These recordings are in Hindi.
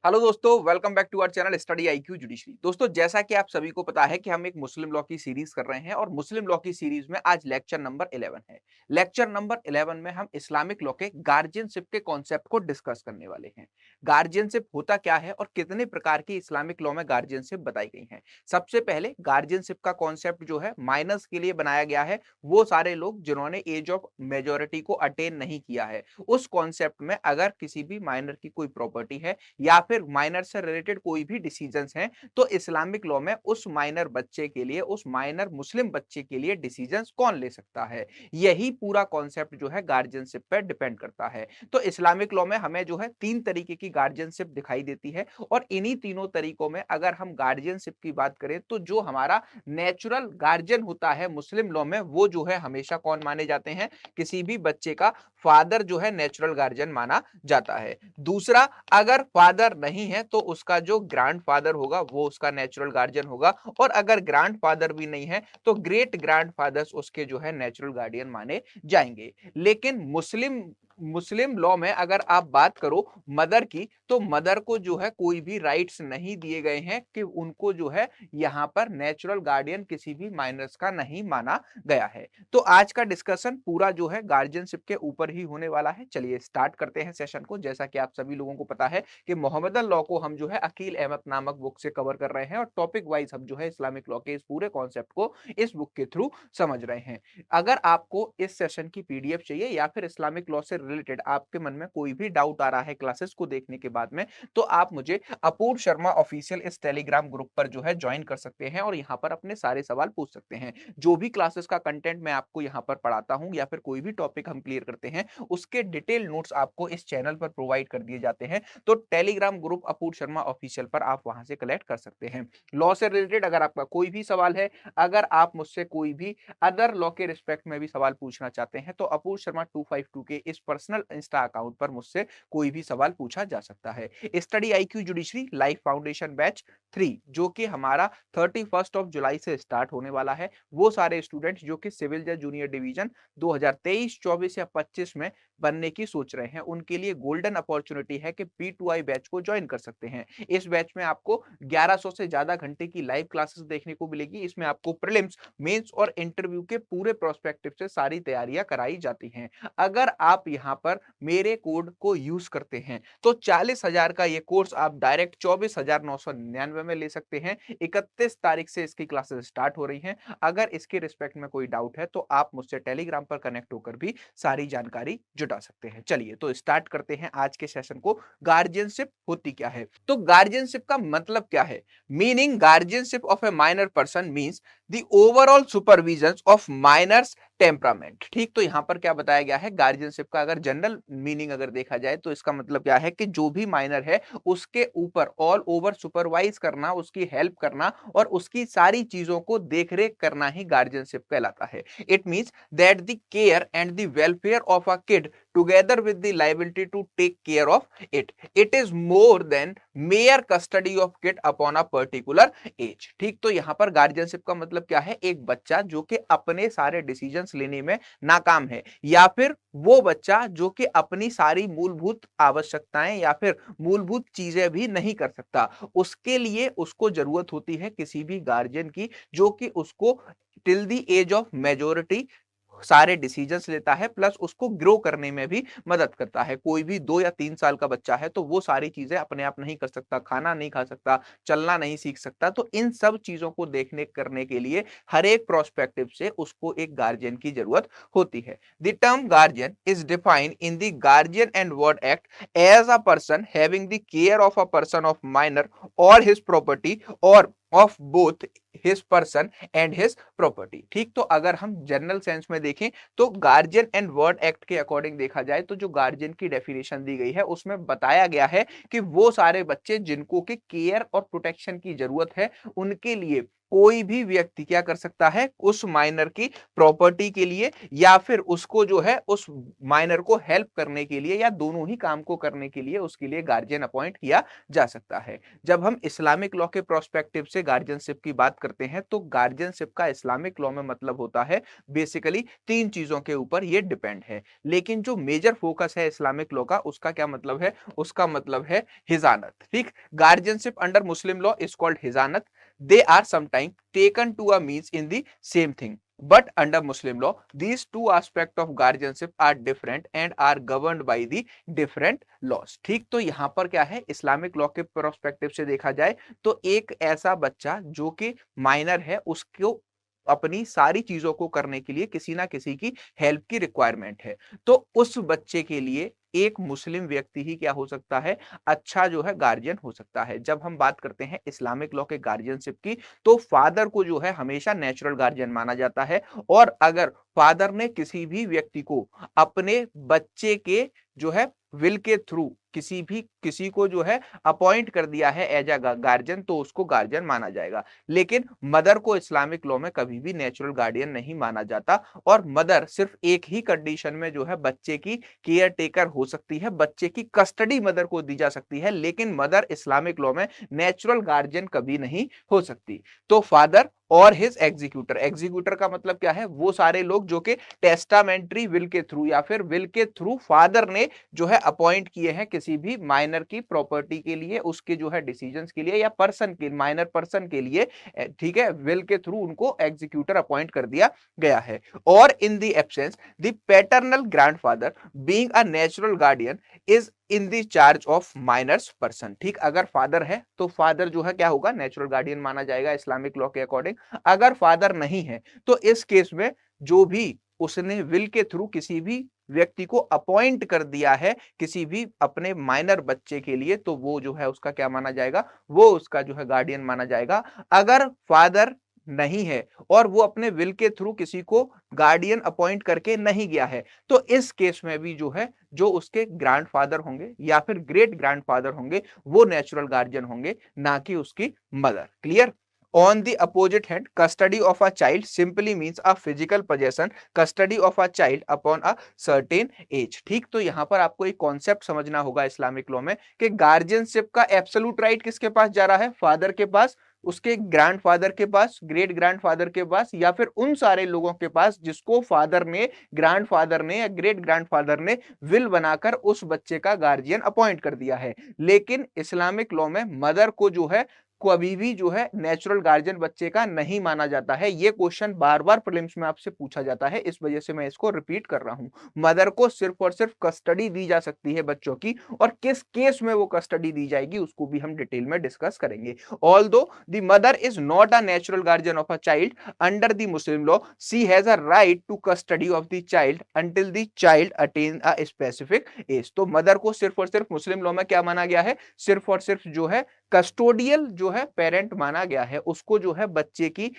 हेलो दोस्तों, welcome back to our channel Study IQ judiciary. दोस्तों, जैसा कि आप सभी को पता है कि हम एक मुस्लिम लॉ की सीरीज कर रहे हैं और मुस्लिम लॉ की सीरीज में आज लेक्चर नंबर 11 है। लेक्चर नंबर 11 में हम इस्लामिक लॉ के गार्जियनशिप के कॉन्सेप्ट को डिस्कस करने वाले हैं। गार्जियनशिप होता क्या है और कितने प्रकार की इस्लामिक लॉ में गार्जियनशिप बताई गई है। सबसे पहले गार्जियनशिप का कॉन्सेप्ट जो है माइनर्स के लिए बनाया गया है। वो सारे लोग जिन्होंने एज ऑफ मेजोरिटी को अटेन नहीं किया है, उस कॉन्सेप्ट में अगर किसी भी माइनर की कोई प्रॉपर्टी है या फिर माइनर से रिलेटेड कोई भी डिसीजंस हैं, तो इस्लामिक लॉ में उस माइनर बच्चे के लिए, उस माइनर मुस्लिम बच्चे के लिए डिसीजंस कौन ले सकता है, यही पूरा कॉन्सेप्ट जो है गार्जियनशिप पर डिपेंड करता है। तो इस्लामिक लॉ में हमें जो है तीन तरीके की गार्जियनशिप दिखाई देती है और इन्हीं तीनों तरीकों में अगर हम गार्जियनशिप की बात करें तो जो हमारा नेचुरल गार्जियन होता है मुस्लिम लॉ में, वो जो है हमेशा कौन माने जाते हैं, किसी भी बच्चे का फादर जो है नेचुरल गार्जियन माना जाता है। दूसरा, अगर फादर नहीं है तो उसका जो ग्रैंडफादर होगा वो उसका नेचुरल गार्डियन होगा, और अगर ग्रैंडफादर भी नहीं है तो ग्रेट ग्रैंडफादर्स उसके जो है नेचुरल गार्डियन माने जाएंगे। लेकिन मुस्लिम मुस्लिम लॉ में अगर आप बात करो मदर की, तो मदर को जो है कोई भी राइट्स नहीं दिए गए हैं कि उनको जो है यहाँ पर नेचुरल गार्डियन किसी भी माइनर्स का नहीं माना गया है। तो आज का डिस्कशन पूरा जो है गार्जियनशिप के ऊपर ही होने वाला है। चलिए स्टार्ट करते हैं सेशन को। जैसा कि आप सभी लोगों को पता है कि मोहम्मदन लॉ को हम जो है अकील अहमद नामक बुक से कवर कर रहे हैं और टॉपिक वाइज हम जो है इस्लामिक लॉ के इस पूरे कॉन्सेप्ट को इस बुक के थ्रू समझ रहे हैं। अगर आपको इस सेशन की पीडीएफ चाहिए या फिर इस्लामिक लॉ से रिलेटेड आपके मन में कोई भी डाउट आ रहा है क्लासेस को देखने के बाद में, तो आप मुझे अपूर्व शर्मा ऑफिशियल इस टेलीग्राम ग्रुप पर जो है ज्वाइन कर सकते हैं और यहाँ पर अपने सारे सवाल पूछ सकते हैं। जो भी क्लासेस का कंटेंट मैं आपको यहाँ पर पढ़ाता हूँ या फिर कोई भी टॉपिक हम क्लियर करते हैं, उसके डिटेल नोट्स आपको इस चैनल पर प्रोवाइड कर दिए जाते हैं। तो टेलीग्राम ग्रुप अपूर्व शर्मा ऑफिशियल पर आप वहां से कलेक्ट कर सकते हैं। लॉ से रिलेटेड अगर आपका कोई भी सवाल है, अगर आप मुझसे कोई भी अदर लॉ के रिस्पेक्ट में भी सवाल पूछना चाहते हैं, तो अपूर्व शर्मा 252 के इस पर्सनल इंस्टा अकाउंट पर मुझसे कोई भी सवाल पूछा जा सकता है। Study IQ judiciary life foundation batch 3 जो कि हमारा 31 जुलाई से स्टार्ट होने वाला है, वो सारे स्टूडेंट्स जो कि सिविल जज जूनियर डिवीजन 2023, 24 या 25 में बनने की सोच रहे हैं, उनके लिए गोल्डन अपॉर्चुनिटी है कि P2I बैच को ज्वाइन कर सकते हैं। इस बैच में आपको 1100 से ज्यादा घंटे की लाइव क्लासेस देखने को मिलेगी। इसमें आपको प्रीलिम्स, मेंस और इंटरव्यू के पूरे प्रोस्पेक्टिव से सारी तैयारियां कराई जाती हैं। अगर आप यहाँ पर मेरे कोड को यूज करते हैं तो 40,000 का ये कोर्स आप डायरेक्ट 24,999 में ले सकते हैं। 31 तारीख से इसकी क्लासेस स्टार्ट हो रही हैं। अगर इसके रिस्पेक्ट में कोई डाउट है तो आप मुझसे टेलीग्राम पर कनेक्ट होकर भी सारी जानकारी जुटा सकते हैं। चलिए तो स्टार्ट करते हैं आज के सेशन को। गार्जियनशिप होती क्या है? तो गार्जियनशिप का मतलब क्या है? Meaning guardianship of a minor person means the overall supervision of minor's temperament. ठीक, तो यहां पर क्या बताया गया है? गार्जियनशिप का अगर जनरल मीनिंग अगर देखा जाए तो इसका मतलब क्या है कि जो भी माइनर है उसके ऊपर ऑल ओवर सुपरवाइज करना, उसकी हेल्प करना और उसकी सारी चीजों को देखरेख करना ही गार्जियनशिप कहलाता है। It means that the care and the welfare of a kid together with the liability to take care of it. It is more than mere custody of kid upon a particular age. ठीक, तो यहाँ पर गार्जियनशिप का मतलब क्या है? एक बच्चा जो कि अपने सारे डिसीजंस लेने में नाकाम है, या फिर वो बच्चा जो कि अपनी सारी मूलभूत आवश्यकताएं या फिर मूलभूत चीजें भी नहीं कर सकता, उसके लिए उसको जरूरत होती है किसी भी गार्जियन की जो कि उसको till the age of majority सारे डिसीजंस लेता है, प्लस उसको ग्रो करने में भी मदद करता है। कोई भी 2 या 3 साल का बच्चा है तो वो सारी चीजें अपने आप नहीं कर सकता, खाना नहीं खा सकता, चलना नहीं सीख सकता। तो इन सब चीजों को देखने करने के लिए हर एक प्रोस्पेक्टिव से उसको एक गार्जियन की जरूरत होती है। The term guardian is defined in the guardian and ward act as a person having the care of a person of minor or his property or of both his person and his property. ठीक, तो अगर हम जनरल सेंस में देखें तो गार्जियन एंड वर्ड एक्ट के अकॉर्डिंग देखा जाए तो जो गार्जियन की डेफिनेशन दी गई है उसमें बताया गया है कि वो सारे बच्चे जिनको की केयर और प्रोटेक्शन की जरूरत है, उनके लिए कोई भी व्यक्ति क्या कर सकता है? उस माइनर की प्रॉपर्टी के लिए या फिर उसको जो है उस माइनर को हेल्प करने के लिए या दोनों ही काम को करने के लिए उसके लिए गार्जियन अपॉइंट किया जा सकता है। जब हम इस्लामिक लॉ के प्रोस्पेक्टिव से गार्जियनशिप की बात करते हैं तो गार्जियनशिप का इस्लामिक लॉ में मतलब होता है बेसिकली 3 चीजों के ऊपर ये डिपेंड है। लेकिन जो मेजर फोकस है इस्लामिक लॉ का, उसका क्या मतलब है? उसका मतलब है हिजानत। ठीक, guardianship under Muslim law is called हिजानत। They are sometime taken to a means in the same thing, but under Muslim law these two aspects of guardianship are different and are governed by the different laws। ठीक, तो यहां पर क्या है, इस्लामिक लॉ के प्रोस्पेक्टिव से देखा जाए तो एक ऐसा बच्चा जो कि माइनर है, उसको अपनी सारी चीजों को करने के लिए किसी ना किसी की हेल्प की रिक्वायरमेंट है। तो उस बच्चे के लिए एक मुस्लिम व्यक्ति ही क्या हो सकता है, अच्छा जो है गार्जियन हो सकता है। जब हम बात करते हैं इस्लामिक लॉ के गार्जियनशिप की, तो फादर को जो है हमेशा नेचुरल गार्जियन माना जाता है। और अगर फादर ने किसी भी व्यक्ति को अपने बच्चे के जो है विल के थ्रू किसी को जो है अपॉइंट कर दिया है एज अ गार्जियन, तो उसको गार्जियन माना जाएगा। लेकिन मदर को इस्लामिक लॉ में कभी भी नेचुरल गार्डियन नहीं माना जाता। और मदर सिर्फ एक ही कंडीशन में जो है बच्चे की केयर टेकर हो सकती है, बच्चे की कस्टडी मदर को दी जा सकती है, लेकिन मदर इस्लामिक लॉ में नेचुरल गार्जियन कभी नहीं हो सकती। तो फादर और हिज एग्जीक्यूटर, एग्जीक्यूटर का मतलब क्या है, वो सारे लोग जो कि टेस्टामेंट्री विल के थ्रू या फिर विल के थ्रू फादर ने जो है अपॉइंट किए हैं किसी भी माइनर की प्रॉपर्टी के लिए, उसके जो है डिसीजंस के लिए, या पर्सन के माइनर पर्सन के लिए, ठीक है, विल के थ्रू उनको एग्जीक्यूटर अपॉइंट कर दिया गया है। और in the absence the paternal grandfather being a natural guardian is in the charge of minor's person. ठीक, अगर फादर है तो फादर जो है क्या होगा, नेचुरल गार्डियन माना जाएगा इस्लामिक लॉ के अकॉर्डिंग। अगर फादर नहीं है तो इस केस में जो भी उसने विल के थ्रू किसी भी व्यक्ति को अपॉइंट कर दिया है किसी भी अपने माइनर बच्चे के लिए, तो वो जो है उसका क्या माना जाएगा, वो उसका जो है गार्डियन माना जाएगा। अगर फादर नहीं है और वो अपने विल के थ्रू किसी को गार्डियन अपॉइंट करके नहीं गया है, तो इस केस में भी जो है जो उसके ग्रैंडफादर होंगे या फिर ग्रेट ग्रैंडफादर होंगे, वो नेचुरल गार्जियन होंगे, ना कि उसकी mother. Clear? On the opposite hand, custody of a child simply means a physical possession, custody of a child upon a certain age। ठीक, तो यहां पर आपको एक कॉन्सेप्ट समझना होगा इस्लामिक लॉ में कि गार्जियनशिप का एब्सोल्यूट राइट किसके पास जा रहा है, फादर के पास, उसके ग्रैंडफादर के पास, ग्रेट ग्रैंडफादर के पास, या फिर उन सारे लोगों के पास जिसको फादर ने, ग्रैंडफादर ने या ग्रेट ग्रैंडफादर ने विल बनाकर उस बच्चे का गार्जियन अपॉइंट कर दिया है। लेकिन इस्लामिक लॉ में मदर को जो है कभी भी जो है नेचुरल गार्जियन बच्चे का नहीं माना जाता है। ये क्वेश्चन बार बार प्रीलिम्स में आपसे पूछा जाता है, इस वजह से मैं इसको रिपीट कर रहा हूं। मदर को सिर्फ और सिर्फ कस्टडी दी जा सकती है बच्चों की, और किस केस में वो कस्टडी दी जाएगी उसको भी हम डिटेल में डिस्कस करेंगे। Although the mother is not a natural guardian of a child under the Muslim law, she has a right to custody of the child until the child attain a specific age. तो मदर को सिर्फ और सिर्फ मुस्लिम लॉ में क्या माना गया है, सिर्फ और सिर्फ जो है कस्टोडियल जो है पेरेंट माना गया है, उसको जो है बच्चे की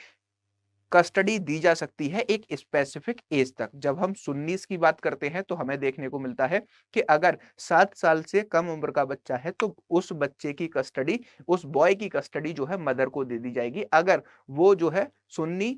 कस्टडी दी जा सकती है एक स्पेसिफिक एज तक। जब हम सुन्नीस की बात करते हैं तो हमें देखने को मिलता है कि अगर 7 साल से कम उम्र का बच्चा है तो उस बच्चे की कस्टडी, उस बॉय की कस्टडी जो है मदर को दे दी जाएगी। अगर वो जो है सुन्नी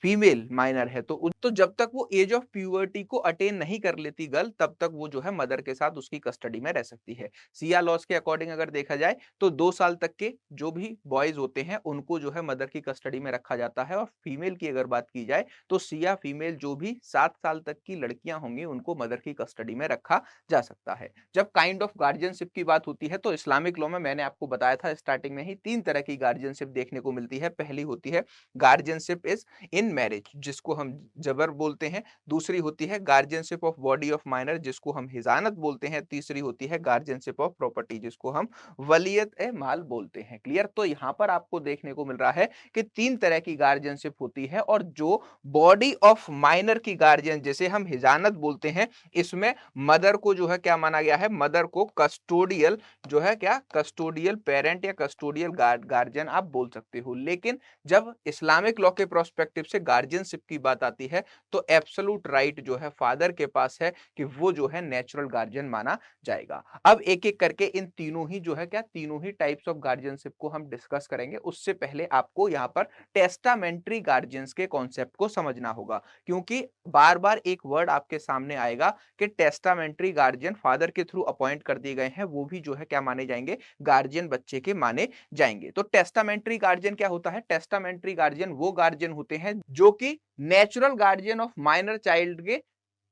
फीमेल माइनर है तो जब तक वो एज ऑफ प्यूबर्टी को अटेन नहीं कर लेती गर्ल, तब तक वो जो है मदर के साथ उसकी कस्टडी में रह सकती है। सिया लॉज के अकॉर्डिंग अगर देखा जाए तो 2 साल तक के जो भी बॉयज होते हैं उनको जो है मदर की कस्टडी में रखा जाता है। और फीमेल की अगर बात की जाए तो सिया फीमेल जो भी 7 साल तक की लड़कियां होंगी उनको मदर की कस्टडी में रखा जा सकता है। जब काइंड ऑफ गार्जियनशिप की बात होती है तो इस्लामिक लॉ में मैंने आपको बताया था स्टार्टिंग में ही 3 तरह की गार्जियनशिप देखने को मिलती है। पहली होती है गार्जियनशिप इज इन मैरिज, जिसको हम जबर बोलते हैं। दूसरी होती है guardianship of body of minor, जिसको हम हिजानत बोलते हैं। तीसरी होती है गार्जियनशिप ऑफ प्रॉपर्टी, जिसको हम वलीयत ए माल बोलते हैं। क्लियर? तो यहां पर आपको देखने को मिल रहा है कि 3 तरह की गार्जियनशिप होती है, और जो बॉडी ऑफ माइनर की गार्जियन जिसे हम हिजानत बोलते हैं, इसमें मदर को जो है क्या माना गया है, मदर को कस्टोडियल जो है क्या, कस्टोडियल पेरेंट या कस्टोडियल गार्जियन आप बोल सकते हो। लेकिन जब इस्लामिक लॉ के प्रोस्पेक्टिव से गार्जियनशिप की बात आती है तो एब्सोल्यूट राइट जो है फादर के पास है कि वो जो है नेचुरल गार्जियन माना जाएगा। अब एक एक करके इन तीनों ही जो है क्या तीनों ही टाइप्स ऑफ गार्जियनशिप को हम डिस्कस करेंगे। उससे पहले आपको यहाँ पर टेस्टामेंट्री गार्जियंस के कॉन्सेप्ट को समझना होगा, क्योंकि बार बार एक वर्ड आपके सामने आएगा कि टेस्टामेंट्री गार्जियन फादर के थ्रू अपॉइंट कर दिए गए हैं, वो भी जो है क्या माने जाएंगे, गार्जियन बच्चे के माने जाएंगे। तो टेस्टामेंट्री गार्जियन क्या होता है? टेस्टामेंट्री गार्जियन वो गार्जियन होते हैं जो कि natural guardian of minor child के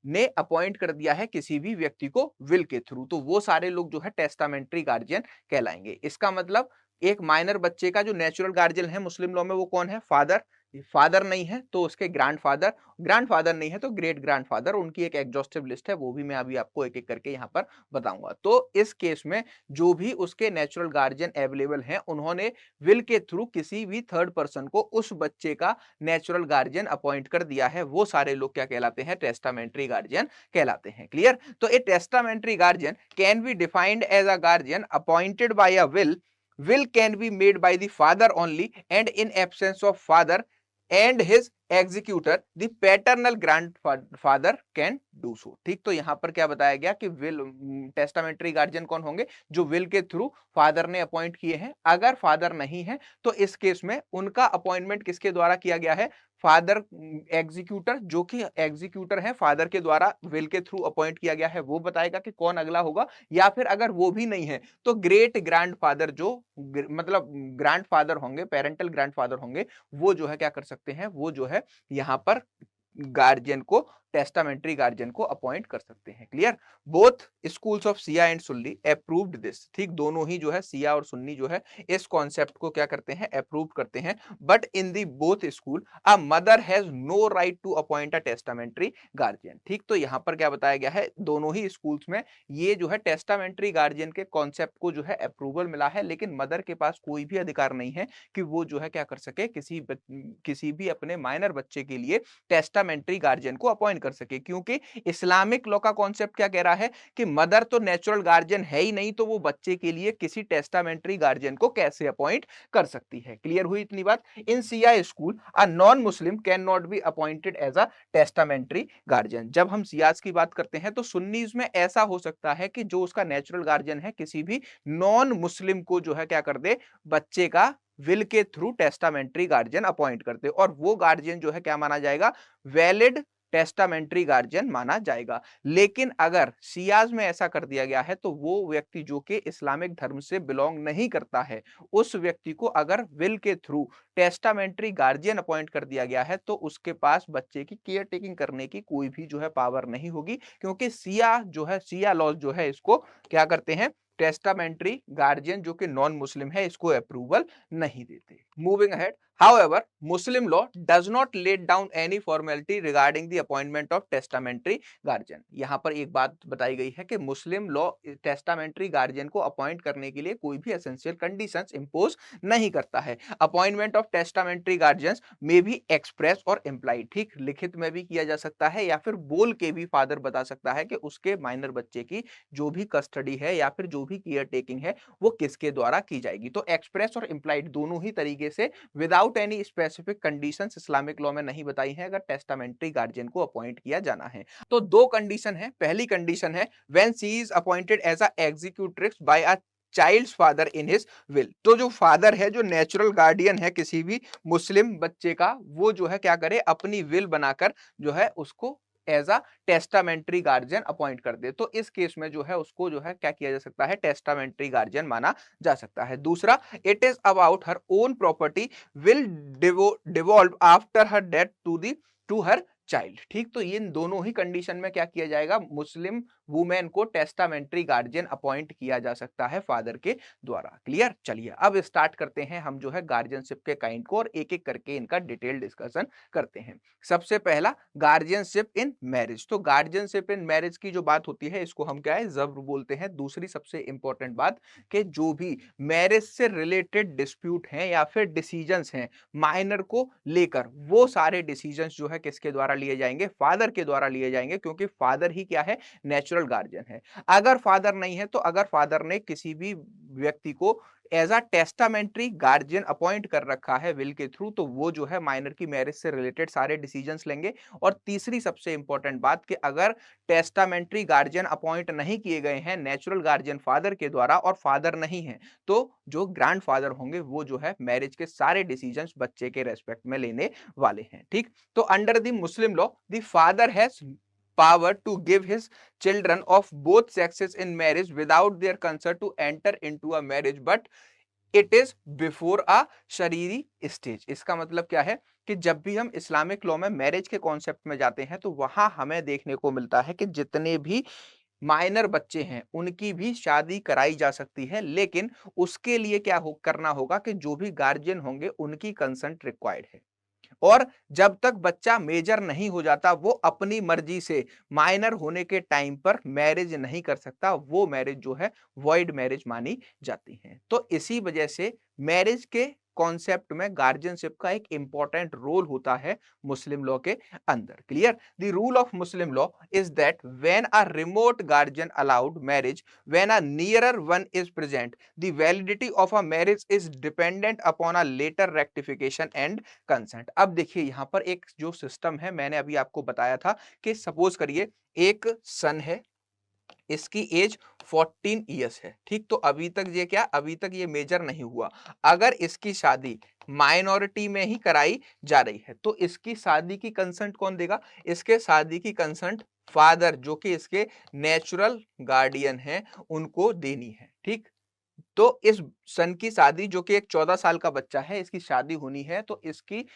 ने अपॉइंट कर दिया है किसी भी व्यक्ति को विल के थ्रू, तो वो सारे लोग जो है टेस्टामेंट्री गार्जियन कहलाएंगे। इसका मतलब एक माइनर बच्चे का जो नेचुरल गार्जियन है मुस्लिम लॉ में वो कौन है? फादर। फादर नहीं है तो उसके ग्रैंडफादर, ग्रैंडफादर नहीं है तो ग्रेट ग्रैंडफादर। उनकी एक एग्जॉस्टिव लिस्ट है, वो भी मैं अभी आपको एक एक करके यहाँ पर बताऊंगा। तो इस केस में जो भी उसके नेचुरल गार्जियन अवेलेबल हैं, उन्होंने विल के थ्रू किसी भी थर्ड पर्सन को उस बच्चे का नेचुरल गार्जियन अपॉइंट कर दिया है, वो सारे लोग क्या कहलाते हैं? टेस्टामेंट्री गार्जियन कहलाते हैं। क्लियर? तो a testamentary guardian can be defined as a guardian appointed by a will can be made by the father only, and in absence of father and his executor the paternal grandfather can do so। ठीक, तो यहां पर क्या बताया गया कि विल टेस्टामेंट्री गार्जियन कौन होंगे? जो विल के थ्रू फादर ने अपॉइंट किए हैं। अगर फादर नहीं है तो इस केस में उनका अपॉइंटमेंट किसके द्वारा किया गया है? फादर एग्जीक्यूटर, जो कि एग्जीक्यूटर है फादर के द्वारा विल के थ्रू अपॉइंट किया गया है, वो बताएगा कि कौन अगला होगा। या फिर अगर वो भी नहीं है तो ग्रेट ग्रैंडफादर जो मतलब ग्रैंडफादर होंगे, पेरेंटल ग्रैंडफादर होंगे, वो जो है क्या कर सकते हैं? वो जो है यहां पर गार्जियन को, टेस्टामेंट्री गार्जियन को अपॉइंट कर सकते हैं। Clear? Both schools of Siya and Sunni approved this. ठीक, दोनों ही जो है सिया और सुन्नी जो है इस कॉन्सेप्ट को क्या करते हैं? अप्रूव करते हैं। But in the both school a mother has no right to appoint a testamentary guardian. ठीक, तो यहां पर क्या बताया गया है? दोनों ही स्कूल्स में ये जो है टेस्टामेंट्री गार्जियन के कॉन्सेप्ट को जो है अप्रूवल मिला है, लेकिन मदर के पास कोई भी अधिकार नहीं है कि वो जो है क्या कर सके, किसी भी अपने माइनर बच्चे के लिए टेस्टामेंट्री गार्जियन को अपॉइंट कर सके। क्योंकि इस्लामिक लॉ का कॉन्सेप्ट क्या कह रहा है कि मदर तो नेचुरल गार्जियन है ही नहीं, तो वो बच्चे के लिए किसी टेस्टामेंट्री गार्जियन को कैसे अपॉइंट कर सकती है। क्लियर हुई इतनी बात? In Shia school a non Muslim can not be appointed as a testamentary guardian. जब हम सियाज की बात करते हैं तो सुन्नीज में ऐसा हो सकता है कि जो उसका नेचुरल गार्जियन है किसी भी नॉन मुस्लिम को जो है क्या कर दे, बच्चे का विल के थ्रू टेस्टामेंट्री गार्जियन अपॉइंट करते, और वो गार्जियन जो है क्या माना जाएगा? वैलिड टेस्टामेंट्री गार्जियन माना जाएगा। लेकिन अगर सियाज में ऐसा कर दिया गया है तो वो व्यक्ति जो कि इस्लामिक धर्म से बिलोंग नहीं करता है, उस व्यक्ति को अगर विल के थ्रू टेस्टामेंट्री गार्जियन अपॉइंट कर दिया गया है तो उसके पास बच्चे की केयर टेकिंग करने की कोई भी जो है पावर नहीं होगी, क्योंकि सिया जो है, सिया लॉज जो है इसको क्या करते हैं? टेस्टामेंट्री गार्जियन जो कि नॉन मुस्लिम है इसको अप्रूवल नहीं देते। Moving ahead, however Muslim law does not lay down any formality regarding the appointment of testamentary guardian। यहां पर एक बात बताई गई है कि मुस्लिम लॉ टेस्टामेंट्री गार्जियन को अपॉइंट करने के लिए कोई भी एसेंशियल कंडीशंस इंपोज नहीं करता है। अपॉइंटमेंट ऑफ टेस्टामेंट्री गार्जियंस में भी एक्सप्रेस और इम्प्लाइड, ठीक, लिखित में भी किया जा सकता है या फिर बोल के भी फादर बता सकता है कि उसके माइनर बच्चे की जो भी कस्टडी है या फिर जो भी केयर टेकिंग है वो किसके द्वारा की जाएगी। तो एक्सप्रेस और इम्प्लाइड दोनों ही तरीके से without any specific conditions Islamic law में नहीं बताई है अगर टेस्टामेंट्री गार्जियन को अपॉइंट किया जाना है। तो दो कंडीशन है। पहली कंडीशन है when she is appointed as a executrix by a child's father in his will. तो जो फादर है, जो नेचुरल गार्डियन है किसी भी मुस्लिम बच्चे का, वो जो है क्या करे, अपनी विल बनाकर जो है उसको as a testamentary guardian appoint कर दे। तो इस केस में जो है उसको जो है क्या किया जा सकता है? टेस्टामेंट्री गार्जियन माना जा सकता है। दूसरा, it is about her own property will devolve after her death to her child. ठीक, तो इन दोनों ही कंडीशन में क्या किया जाएगा? मुस्लिम वुमेन को टेस्टामेंट्री गार्जियन अपॉइंट किया जा सकता है फादर के द्वारा। क्लियर? चलिए अब स्टार्ट करते हैं हम जो है गार्जियनशिप के काइंड को और एक एक करके इनका डिटेल डिस्कशन करते हैं। सबसे पहला, गार्जियनशिप इन मैरिज। तो गार्जियनशिप इन मैरिज की जो बात होती है इसको हम क्या है? जब्र बोलते हैं। दूसरी सबसे इंपॉर्टेंट बात कि जो भी मैरिज से रिलेटेड डिस्प्यूट हैं या फिर डिसीजंस हैं माइनर को लेकर, वो सारे डिसीजंस जो है किसके द्वारा लिए जाएंगे? फादर के द्वारा लिए जाएंगे, क्योंकि फादर ही क्या है? नेचुरल गार्जियन है। अगर फादर नहीं है तो अगर फादर ने किसी भी व्यक्ति को as a testamentary guardian appoint कर रखा है विल के थ्रू, तो वो जो है माइनर की मैरिज से रिलेटेड सारे डिसीजंस लेंगे। और तीसरी सबसे इंपॉर्टेंट बात कि अगर टेस्टामेंट्री गार्जियन अपॉइंट नहीं किए गए हैं नेचुरल गार्जियन फादर के द्वारा और फादर नहीं है, तो जो ग्रैंडफादर होंगे वो जो है मैरिज के सारे डिसीजंस बच्चे के रेस्पेक्ट में लेने वाले हैं। ठीक, तो under the Muslim law the father has power to give his children of both sexes in marriage without their consent to enter into a marriage but it is before a शरीरी स्टेज। इसका मतलब क्या है कि जब भी हम इस्लामिक लॉ में मैरिज के कॉन्सेप्ट में जाते हैं तो वहां हमें देखने को मिलता है कि जितने भी माइनर बच्चे हैं उनकी भी शादी कराई जा सकती है, लेकिन उसके लिए क्या करना होगा कि जो भी गार्जियन होंगे उनकी कंसेंट रिक्वायर्ड है। और जब तक बच्चा मेजर नहीं हो जाता वो अपनी मर्जी से माइनर होने के टाइम पर मैरिज नहीं कर सकता, वो मैरिज जो है वॉइड मैरिज मानी जाती है। तो इसी वजह से मैरिज के कॉन्सेप्ट में गार्जियनशिप का एक इंपॉर्टेंट रोल होता है मुस्लिम लॉ के अंदर। Clear? The rule of Muslim law is that when a remote guardian allowed marriage when a nearer one is present the validity of a marriage is dependent upon a later rectification and consent. अब देखिए यहां पर एक जो सिस्टम है मैंने अभी आपको बताया था कि सपोज करिए एक सन है, इसकी एज 14 ईयर्स है। ठीक, तो अभी तक ये क्या, अभी तक ये मेजर नहीं हुआ। अगर इसकी शादी माइनॉरिटी में ही कराई जा रही है तो इसकी शादी की कंसेंट कौन देगा? इसके शादी की कंसेंट फादर जो कि इसके नेचुरल गार्डियन हैं उनको देनी है। ठीक, तो इस सन की शादी जो कि एक 14 साल का बच्चा है इसकी शादी होनी है, तो इसकी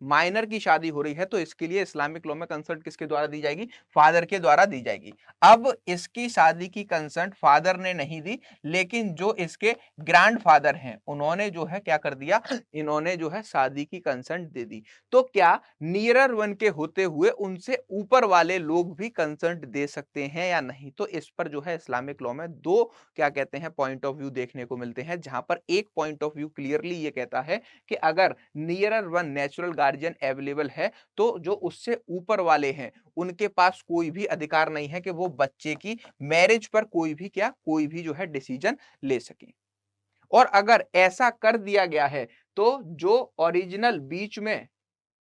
माइनर की शादी हो रही है तो इसके लिए इस्लामिक लॉ में कंसर्ट किसके द्वारा दी जाएगी? फादर के द्वारा दी जाएगी। अब इसकी शादी की कंसर्ट फादर ने नहीं दी, लेकिन जो इसके ग्रैंडफादर हैं उन्होंने जो है क्या कर दिया, इन्होंने जो है शादी की कंसर्ट दे दी। तो क्या नियरर वन के होते हुए उनसे ऊपर वाले लोग भी कंसर्ट दे सकते हैं या नहीं? तो इस पर जो है इस्लामिक लॉ में दो क्या कहते हैं पॉइंट ऑफ व्यू देखने को मिलते हैं, जहां पर एक पॉइंट ऑफ व्यू क्लियरली ये कहता है कि अगर nearer one natural guardian available है तो जो उससे ऊपर वाले हैं उनके पास कोई भी अधिकार नहीं है कि वो बच्चे की मैरिज पर कोई भी जो है डिसीजन ले सके। और अगर ऐसा कर दिया गया है तो जो ओरिजिनल बीच में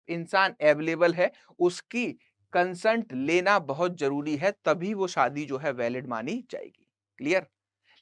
इंसान अवेलेबल है उसकी कंसेंट लेना बहुत जरूरी है, तभी वो शादी जो है वैलिड मानी जाएगी। क्लियर?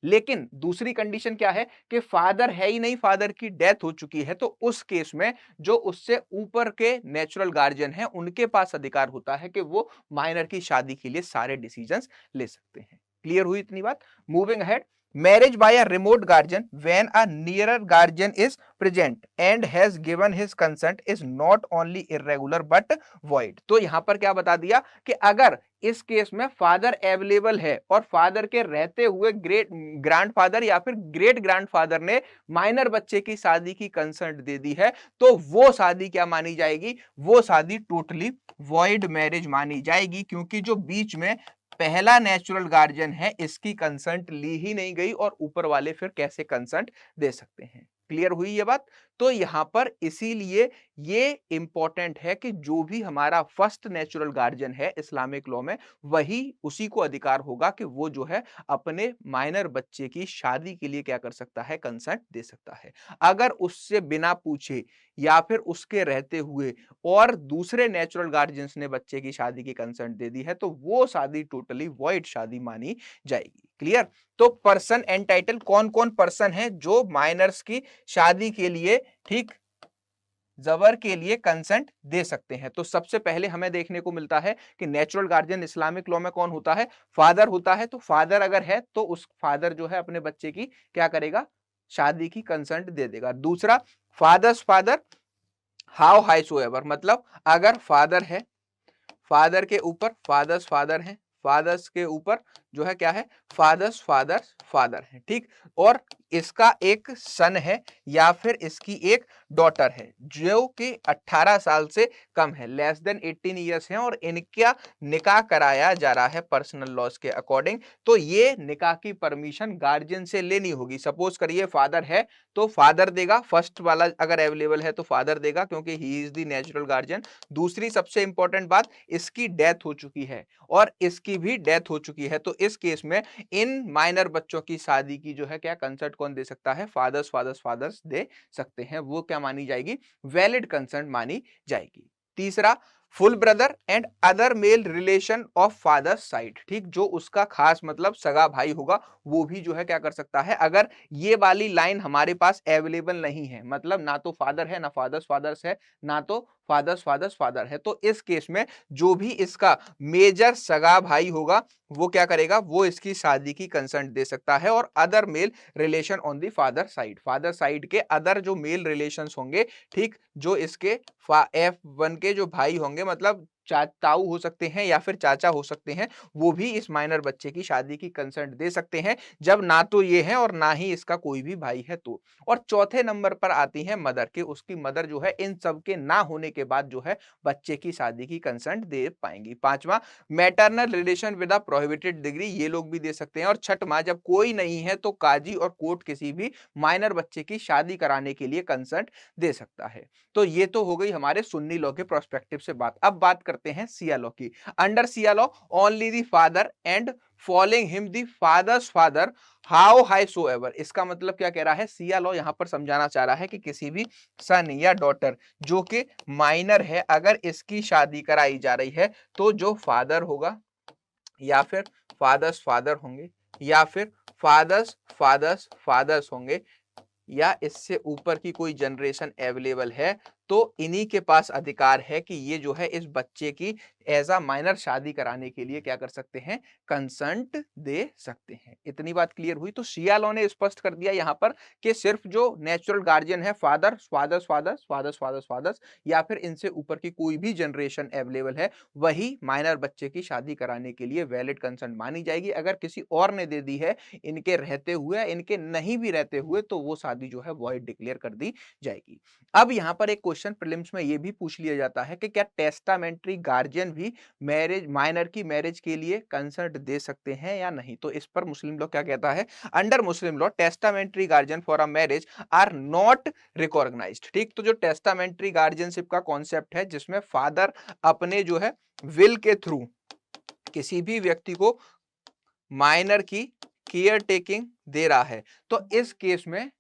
लेकिन दूसरी कंडीशन क्या है कि फादर है ही नहीं, फादर की डेथ हो चुकी है, तो उस केस में जो उससे ऊपर के नेचुरल गार्जियन हैं उनके पास अधिकार होता है कि वो माइनर की शादी के लिए सारे डिसीजंस ले सकते हैं। क्लियर हुई इतनी बात? Moving ahead, marriage by a remote guardian when a nearer guardian is present and has given his consent is not only irregular but void। तो यहां पर क्या बता दिया कि अगर इस केस में फादर अवेलेबल है और फादर के रहते हुए ग्रेट ग्रैंडफादर या फिर ग्रेट ग्रैंडफादर ने माइनर बच्चे की शादी की कंसेंट दे दी है तो वो शादी क्या मानी जाएगी? वो शादी टोटली वॉइड मैरिज मानी जाएगी, क्योंकि जो बीच में पहला नेचुरल गार्जियन है इसकी कंसेंट ली ही नहीं गई और ऊपर वाले फिर कैसे कंसेंट दे सकते हैं? क्लियर हुई ये बात? तो यहां पर इसीलिए ये इंपॉर्टेंट है कि जो भी हमारा फर्स्ट नेचुरल गार्जियन है इस्लामिक लॉ में, वही उसी को अधिकार होगा कि वो जो है अपने माइनर बच्चे की शादी के लिए क्या कर सकता है? कंसेंट दे सकता है। अगर उससे बिना पूछे या फिर उसके रहते हुए और दूसरे नेचुरल गार्जियंस ने बच्चे की शादी की कंसेंट दे दी है तो वो शादी टोटली वॉइड शादी मानी जाएगी। क्लियर? तो पर्सन एंड टाइटल, कौन कौन पर्सन है जो माइनर्स की शादी के लिए, ठीक, जबर के लिए कंसेंट दे सकते हैं? तो सबसे पहले हमें देखने को मिलता है कि नेचुरल गार्जियन इस्लामिक लॉ में कौन होता है? फादर होता है। तो फादर अगर है तो उस फादर जो है अपने बच्चे की क्या करेगा? शादी की कंसेंट दे देगा। दूसरा, father's father how high soever, मतलब अगर फादर है, फादर के ऊपर फादर्स फादर हैं, फादर्स के ऊपर जो है क्या है? फादर्स फादर्स फादर है। ठीक, और इसका एक सन है या फिर इसकी एक डॉटर है जो कि 18 साल से कम है, लेस देन 18 ईयर्स है, और इनका निकाह कराया जा रहा है पर्सनल लॉज के अकॉर्डिंग। तो ये निकाह की परमिशन गार्जियन से लेनी होगी। सपोज करिए फादर है तो फादर देगा, फर्स्ट वाला अगर अवेलेबल है तो फादर देगा क्योंकि he is the natural guardian. दूसरी सबसे इंपॉर्टेंट बात, इसकी डेथ हो चुकी है और इसकी भी डेथ हो चुकी है, तो इस केस में इन माइनर बच्चों की शादी की जो है क्या कंसेंट कौन दे सकता है, फादर्स फादर्स फादर्स दे सकते हैं, वो क्या मानी जाएगी, वैलिड कंसेंट मानी जाएगी। तीसरा, full brother and other male relation of father side, ठीक, जो उसका खास मतलब सगा भाई होगा वो भी जो है क्या कर सकता है, अगर ये वाली लाइन हमारे पास अवेलेबल नहीं है, मतलब ना तो फादर है ना फादर्स फादर्स है ना तो फादर्स फादर्स फादर है, तो इस केस में जो भी इसका मेजर सगा भाई होगा वो क्या करेगा, वो इसकी शादी की कंसेंट दे सकता है। और other male relation on the father side के अदर जो मेल रिलेशंस होंगे, ठीक, जो इसके F1 के जो भाई होंगे, मतलब ताऊ हो सकते हैं या फिर चाचा हो सकते हैं, वो भी इस माइनर बच्चे की शादी की कंसेंट दे सकते हैं, जब ना तो ये है और ना ही इसका कोई भी भाई है तो। और चौथे नंबर पर आती है मदर के, उसकी मदर जो है इन सब के ना होने के बाद जो है बच्चे की शादी की कंसेंट दे पाएंगी। पांचवा, maternal relation with a prohibited degree, ये लोग भी दे सकते हैं। और छठवां, जब कोई नहीं है तो काजी और कोर्ट किसी भी माइनर बच्चे की शादी कराने के लिए कंसेंट दे सकता है। तो ये तो हो गई हमारे सुन्नी लॉ के प्रोस्पेक्टिव से बात। अब बात करते हैं सिया लॉ की। Under Shia law only the father and following him the father's father how high soever, इसका मतलब क्या कह रहा है, सिया लॉ यहां पर समझाना चाह रहा है कि किसी भी सन या डॉटर जो कि माइनर है, अगर इसकी शादी कराई जा रही है तो जो फादर होगा या फिर फादर्स फादर होंगे या फिर फादर्स फादर्स फादर्स होंगे या इससे ऊपर की कोई जनरेशन अवेलेबल है, तो इन्हीं के पास अधिकार है कि ये जो है इस बच्चे की एज अ माइनर शादी कराने के लिए क्या कर सकते हैं, कंसेंट दे सकते हैं। इतनी बात क्लियर हुई। तो शिया लॉ ने स्पष्ट कर दिया यहाँ पर कि सिर्फ जो नेचुरल गार्जियन है, father fathers fathers fathers fathers fathers या फिर इनसे ऊपर की कोई भी जनरेशन अवेलेबल है, वही माइनर बच्चे की शादी कराने के लिए वैलिड कंसेंट मानी जाएगी। अगर किसी और ने दे दी है इनके रहते हुए, इनके नहीं भी रहते हुए, तो वो शादी जो है वॉइड डिक्लेयर कर दी जाएगी। अब यहाँ पर एक क्वेश्चन प्रीलिम्स में ये भी पूछ लिया जाता है कि क्या टेस्टामेंट्री गार्जियन भी मैरिज माइनर की मैरिज के लिए कंसेंट दे सकते हैं या नहीं। तो इस पर मुस्लिम लॉ क्या कहता है, under Muslim law testamentary guardian for a marriage are not recognised, ठीक। तो जो टेस्टामेंट्री गार्जियनशिप का कॉन्सेप्ट है, जिसमें फादर अपने जो है विल के थ्रू किसी भी व्यक्ति को माइनर की केयर टेकिंग दे रहा है, तो इस केस में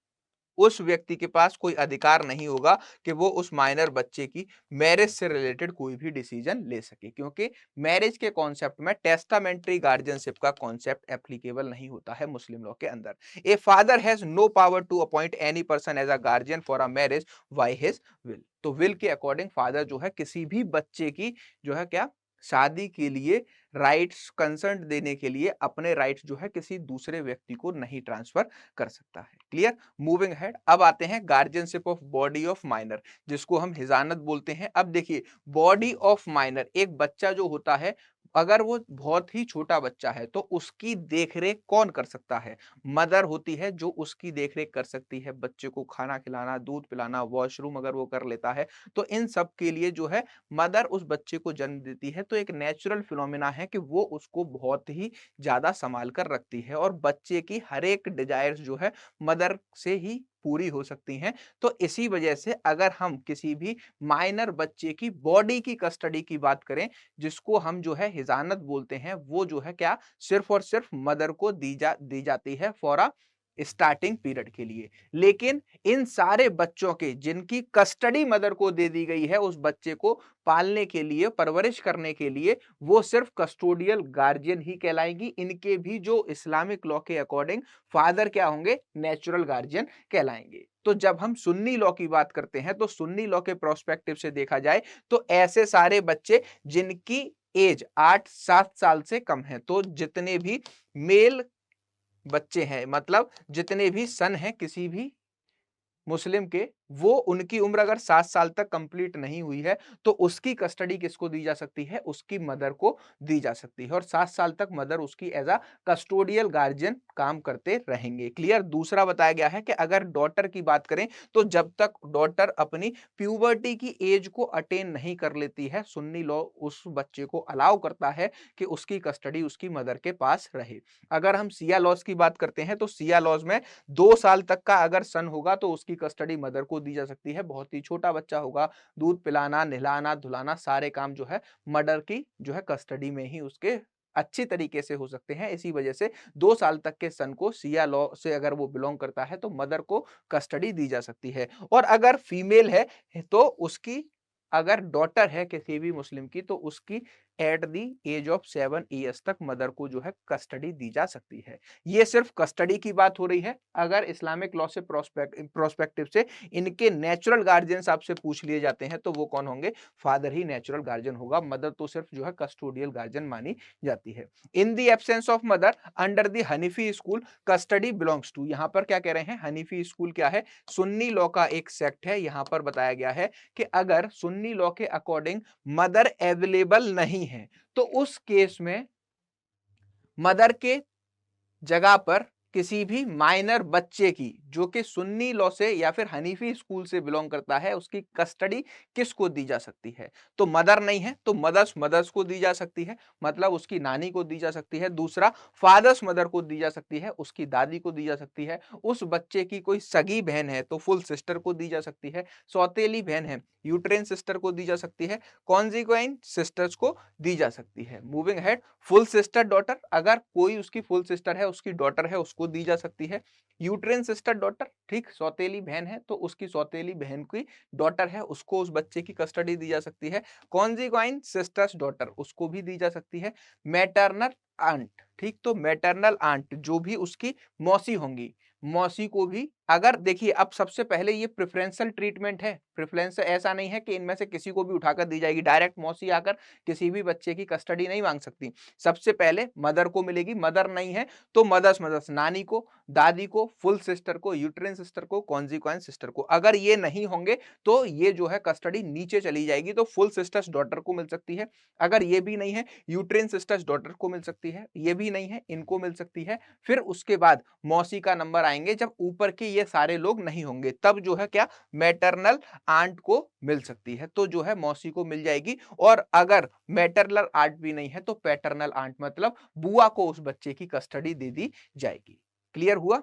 उस व्यक्ति के पास कोई अधिकार नहीं होगा कि वो उस माइनर बच्चे की मैरिज से रिलेटेड कोई भी डिसीजन ले सके, क्योंकि मैरिज के कॉन्सेप्ट में टेस्टामेंट्री गार्जियनशिप का कॉन्सेप्ट एप्लीकेबल नहीं होता है मुस्लिम लॉ के अंदर। A father has no power to appoint any person as a guardian for a marriage by his will, तो विल के अकॉर्डिंग फादर जो है किसी भी बच्चे की जो है क्या शादी के लिए राइट्स कंसेंट देने के लिए अपने राइट्स जो है किसी दूसरे व्यक्ति को नहीं ट्रांसफर कर सकता है। क्लियर। मूविंग हेड, अब आते हैं guardianship of body of minor, जिसको हम हिजानत बोलते हैं। अब देखिए, बॉडी ऑफ माइनर, एक बच्चा जो होता है, अगर वो बहुत ही छोटा बच्चा है तो उसकी देखरेख कौन कर सकता है, मदर होती है जो उसकी देखरेख कर सकती है, बच्चे को खाना खिलाना, दूध पिलाना, वॉशरूम अगर वो कर लेता है, तो इन सब के लिए जो है मदर उस बच्चे को जन्म देती है। तो एक नेचुरल फिनोमिना है कि वो उसको बहुत ही ज्यादा संभाल कर रखती है और बच्चे की हर एक डिजायर्स जो है मदर से ही पूरी हो सकती हैं। तो इसी वजह से अगर हम किसी भी माइनर बच्चे की बॉडी की कस्टडी की बात करें, जिसको हम जो है हिजानत बोलते हैं, वो जो है क्या सिर्फ और सिर्फ मदर को दी जाती है फॉर अ स्टार्टिंग पीरियड के लिए। लेकिन इन सारे बच्चों के जिनकी कस्टडी मदर को दे दी गई है उस बच्चे को पालने के लिए, परवरिश करने के लिए, वो सिर्फ कस्टोडियल गार्जियन ही कहलाएंगी। इनके भी जो इस्लामिक लॉ के अकॉर्डिंग फादर क्या होंगे, नेचुरल गार्जियन कहलाएंगे। तो जब हम सुन्नी लॉ की बात करते हैं तो सुन्नी लॉ के प्रोस्पेक्टिव से देखा जाए तो ऐसे सारे बच्चे जिनकी एज 8-7 साल से कम है, तो जितने भी मेल बच्चे हैं, मतलब जितने भी सन हैं किसी भी मुस्लिम के, वो उनकी उम्र अगर 7 साल तक कंप्लीट नहीं हुई है तो उसकी कस्टडी किसको दी जा सकती है, उसकी मदर को दी जा सकती है। और 7 साल तक मदर उसकी एज अ कस्टोडियल गार्जियन काम करते रहेंगे। क्लियर। दूसरा बताया गया है कि अगर डॉटर की बात करें तो जब तक डॉटर अपनी प्यूबर्टी की एज को अटेन नहीं कर लेती है, सुन्नी लॉ उस बच्चे को अलाउ करता है कि उसकी कस्टडी उसकी मदर के पास रहे। अगर हम सिया लॉज की बात करते हैं तो सिया लॉज में 2 साल तक का अगर सन होगा तो उसकी कस्टडी मदर को दी जा सकती है। बहुत ही छोटा बच्चा होगा, दूध पिलाना, नहलाना, धुलाना, सारे काम जो है मदर की जो है कस्टडी में ही उसके अच्छी तरीके से हो सकते हैं। इसी वजह से 2 साल तक के सन को सिया लॉ से अगर वो बिलोंग करता है तो मदर को कस्टडी दी जा सकती है। और अगर फीमेल है तो उसकी, अगर डॉटर है किसी भी मुस्लिम की, तो उसकी at the age of 7 years तक मदर को जो है कस्टडी दी जा सकती है। ये सिर्फ कस्टडी की बात हो रही है। अगर इस्लामिक लॉ से प्रोस्पेक्टिव से इनके नेचुरल गार्जियंस आपसे पूछ लिए जाते हैं तो वो कौन होंगे? फादर ही नेचुरल गार्जियन होगा। मदर तो सिर्फ जो है कस्टोडियल गार्जियन मानी जाती है। In the absence of mother under the Hanafi school custody belongs to, यहां पर क्या कह रहे हैं? हनीफी स्कूल क्या है? सुन्नी लॉ का एक सेक्ट है। यहां पर बताया गया है कि अगर सुन्नी लॉ के अकॉर्डिंग मदर अवेलेबल नहीं है तो उस केस में मदर के जगह पर किसी भी माइनर बच्चे की, जो कि सुन्नी लॉ से या फिर हनीफी स्कूल से बिलोंग करता है, उसकी कस्टडी किसको दी जा सकती है? तो मदर नहीं है तो मदर्स को दी जा सकती है, मतलब उसकी नानी को दी जा सकती है। दूसरा, फादर्स मदर को दी जा सकती है, उसकी दादी को दी जा सकती है। उस बच्चे की कोई सगी बहन है तो फुल सिस्टर को दी जा सकती है। सौतेली बहन है, यूट्रेन सिस्टर को दी जा सकती है। कॉन्जिक्वाइन सिस्टर्स को दी जा सकती है। Moving head, full sister daughter, अगर कोई उसकी फुल सिस्टर है, उसकी डॉटर है, उसको दी जा सकती है। यूट्रेन सिस्टर डॉटर, ठीक, सौतेली बहन है तो उसकी सौतेली बहन की डॉटर है, उसको उस बच्चे की कस्टडी दी जा सकती है। कॉन्जिक्वाइन सिस्टर्स डॉटर, उसको भी दी जा सकती है। मैटरनल आंट, ठीक, तो मैटरनल आंट जो भी उसकी मौसी होंगी, मौसी को भी, अगर देखिए अब सबसे पहले ये प्रेफरेंशियल ट्रीटमेंट है। प्रेफरेंस ऐसा नहीं है कि इनमें से किसी को भी उठाकर दी जाएगी। डायरेक्ट मौसी आकर किसी भी बच्चे की कस्टडी नहीं मांग सकती। सबसे पहले मदर को मिलेगी। मदर नहीं है तो मदर्स नानी को, दादी को, फुल सिस्टर को, यूट्रेन सिस्टर को, कॉन्जिक्वाइन सिस्टर को। अगर ये नहीं होंगे तो ये जो है कस्टडी नीचे चली जाएगी, तो फुल सिस्टर्स डॉटर को मिल सकती है। अगर ये भी नहीं है, यूट्रेन सिस्टर्स डॉटर को मिल सकती है। ये भी नहीं है, इनको मिल सकती है। फिर उसके बाद मौसी का नंबर आएंगे जब ऊपर के ये सारे लोग नहीं होंगे, तब जो है क्या, मैटरनल आंट को मिल सकती है, तो जो है मौसी को मिल जाएगी। और अगर मैटरनल आंट भी नहीं है तो पैटर्नल आंट, मतलब बुआ को उस बच्चे की कस्टडी दे दी जाएगी। क्लियर हुआ?